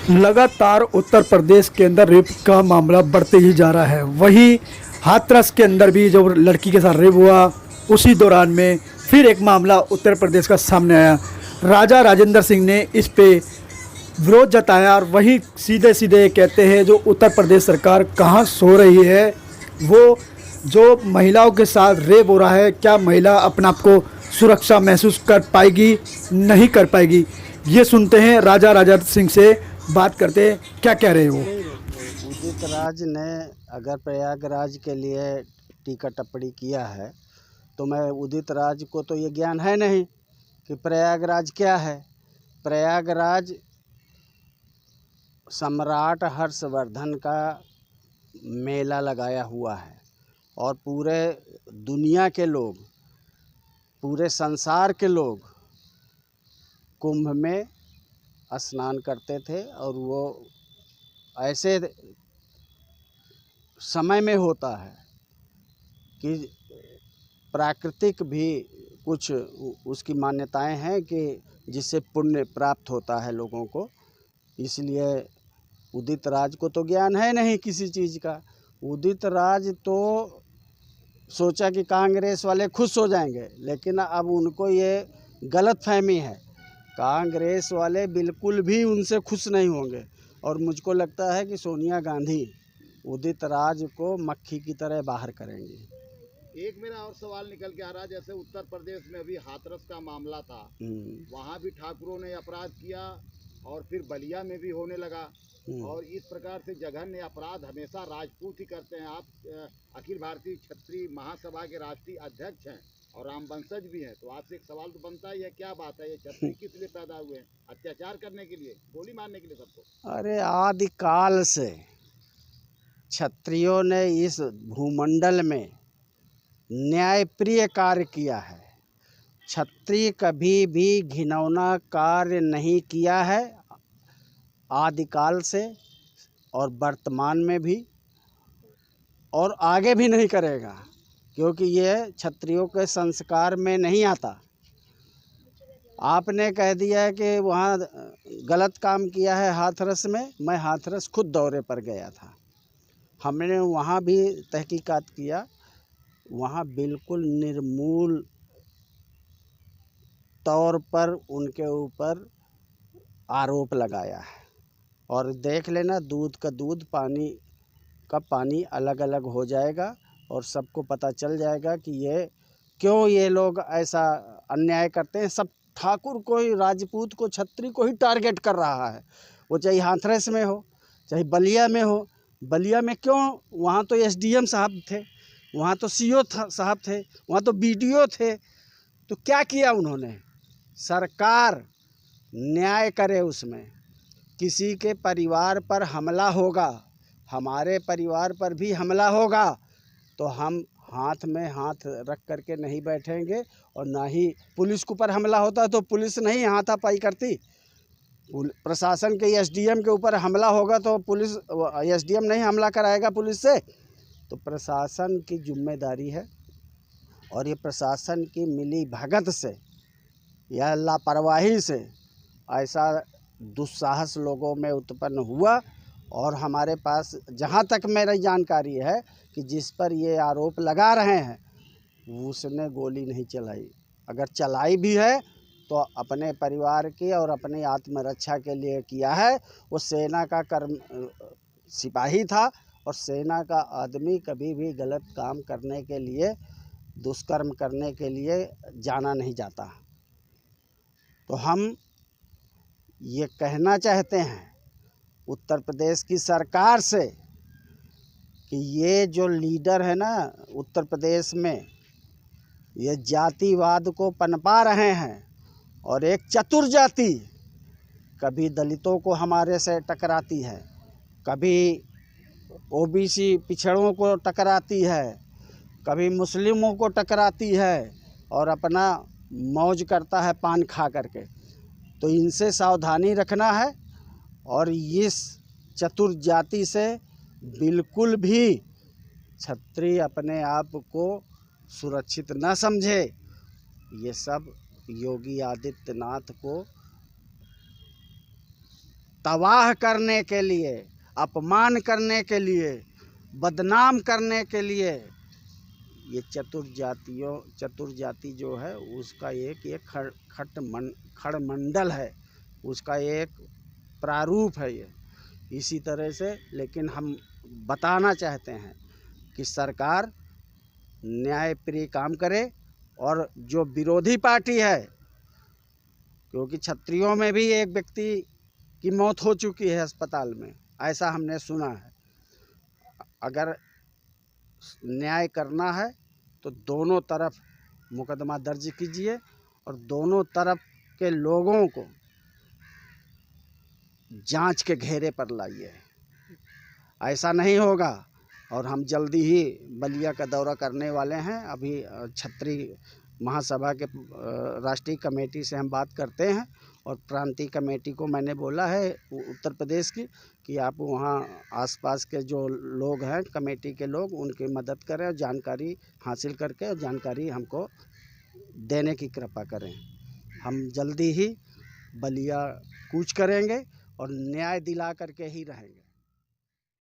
लगातार उत्तर प्रदेश के अंदर रेप का मामला बढ़ते ही जा रहा है। वहीं हाथरस के अंदर भी जो लड़की के साथ रेप हुआ, उसी दौरान में फिर एक मामला उत्तर प्रदेश का सामने आया। राजा राजेंद्र सिंह ने इस पे विरोध जताया और वहीं सीधे सीधे कहते हैं जो उत्तर प्रदेश सरकार कहाँ सो रही है। वो जो महिलाओं के साथ रेप हो रहा है, क्या महिला अपने आप को सुरक्षा महसूस कर पाएगी, नहीं कर पाएगी। ये सुनते हैं राजा राजा सिंह से बात करते हैं, क्या कह रहे हो। उदित राज ने अगर प्रयागराज के लिए टीका टिप्पणी किया है तो मैं उदित राज को तो ये ज्ञान है नहीं कि प्रयागराज क्या है। प्रयागराज सम्राट हर्षवर्धन का मेला लगाया हुआ है और पूरे दुनिया के लोग, पूरे संसार के लोग कुंभ में स्नान करते थे और वो ऐसे समय में होता है कि प्राकृतिक भी कुछ उसकी मान्यताएं हैं कि जिससे पुण्य प्राप्त होता है लोगों को। इसलिए उदित राज को तो ज्ञान है नहीं किसी चीज़ का। उदित राज तो सोचा कि कांग्रेस वाले खुश हो जाएंगे, लेकिन अब उनको ये गलत फहमी है। कांग्रेस वाले बिल्कुल भी उनसे खुश नहीं होंगे और मुझको लगता है कि सोनिया गांधी उदित राज को मक्खी की तरह बाहर करेंगी। एक मेरा और सवाल निकल के आ रहा है, जैसे उत्तर प्रदेश में अभी हाथरस का मामला था, वहाँ भी ठाकुरों ने अपराध किया और फिर बलिया में भी होने लगा और इस प्रकार से जघन्य अपराध हमेशा राजपूत ही करते हैं। आप अखिल भारतीय क्षत्रिय महासभा के राष्ट्रीय अध्यक्ष हैं और राम वंशज भी हैं, तो आपसे एक सवाल तो बनता ही है, क्या बात है, ये क्षत्रिय किस लिए पैदा हुए हैं? अत्याचार करने के लिए, गोली मारने के लिए सबको? अरे आदिकाल से क्षत्रियों ने इस भूमंडल में न्यायप्रिय कार्य किया है। क्षत्रिय कभी भी घिनौना कार्य नहीं किया है, आदिकाल से और वर्तमान में भी, और आगे भी नहीं करेगा, क्योंकि ये क्षत्रियों के संस्कार में नहीं आता। आपने कह दिया कि वहाँ गलत काम किया है हाथरस में। मैं हाथरस खुद दौरे पर गया था, हमने वहाँ भी तहकीकात किया। वहाँ बिल्कुल निर्मूल तौर पर उनके ऊपर आरोप लगाया है। और देख लेना, दूध का दूध, पानी का पानी अलग अलग हो जाएगा और सबको पता चल जाएगा कि ये क्यों ये लोग ऐसा अन्याय करते हैं। सब ठाकुर को ही, राजपूत को, क्षत्रिय को ही टारगेट कर रहा है। वो चाहे हाथरस में हो, चाहे बलिया में हो। बलिया में क्यों? वहाँ तो एसडीएम साहब थे, वहाँ तो सीओ साहब थे, वहाँ तो बीडीओ थे। तो क्या किया उन्होंने? सरकार न्याय करे उसमें। किसी के परिवार पर हमला होगा, हमारे परिवार पर भी हमला होगा, तो हम हाथ में हाथ रख करके नहीं बैठेंगे। और ना ही पुलिस के ऊपर हमला होता तो पुलिस नहीं हाथापाई करती। प्रशासन के एसडीएम के ऊपर हमला होगा तो पुलिस, एसडीएम नहीं हमला कराएगा पुलिस से। तो प्रशासन की जिम्मेदारी है और ये प्रशासन की मिली भगत से या लापरवाही से ऐसा दुस्साहस लोगों में उत्पन्न हुआ। और हमारे पास जहाँ तक मेरी जानकारी है कि जिस पर ये आरोप लगा रहे हैं उसने गोली नहीं चलाई। अगर चलाई भी है तो अपने परिवार की और अपनी आत्मरक्षा के लिए किया है। वो सेना का सिपाही था और सेना का आदमी कभी भी गलत काम करने के लिए, दुष्कर्म करने के लिए जाना नहीं जाता। तो हम ये कहना चाहते हैं उत्तर प्रदेश की सरकार से कि ये जो लीडर है ना उत्तर प्रदेश में, ये जातिवाद को पनपा रहे हैं और एक चतुर जाति कभी दलितों को हमारे से टकराती है, कभी ओबीसी पिछड़ों को टकराती है, कभी मुस्लिमों को टकराती है और अपना मौज करता है पान खा करके। तो इनसे सावधानी रखना है और इस चतुर जाति से बिल्कुल भी क्षत्रिय अपने आप को सुरक्षित न समझे। ये सब योगी आदित्यनाथ को तबाह करने के लिए, अपमान करने के लिए, बदनाम करने के लिए ये चतुर जाति जो है उसका एक खड़मंडल है, उसका एक प्रारूप है ये। इसी तरह से लेकिन हम बताना चाहते हैं कि सरकार न्यायप्रिय काम करे, और जो विरोधी पार्टी है, क्योंकि क्षत्रियों में भी एक व्यक्ति की मौत हो चुकी है अस्पताल में, ऐसा हमने सुना है। अगर न्याय करना है तो दोनों तरफ मुकदमा दर्ज कीजिए और दोनों तरफ के लोगों को जांच के घेरे पर लाइए। ऐसा नहीं होगा। और हम जल्दी ही बलिया का दौरा करने वाले हैं। अभी क्षत्रिय महासभा के राष्ट्रीय कमेटी से हम बात करते हैं, और प्रांतीय कमेटी को मैंने बोला है उत्तर प्रदेश की कि आप वहाँ आसपास के जो लोग हैं कमेटी के लोग, उनकी मदद करें और जानकारी हासिल करके और जानकारी हमको देने की कृपा करें। हम जल्दी ही बलिया कूच करेंगे और न्याय दिला करके ही रहेंगे।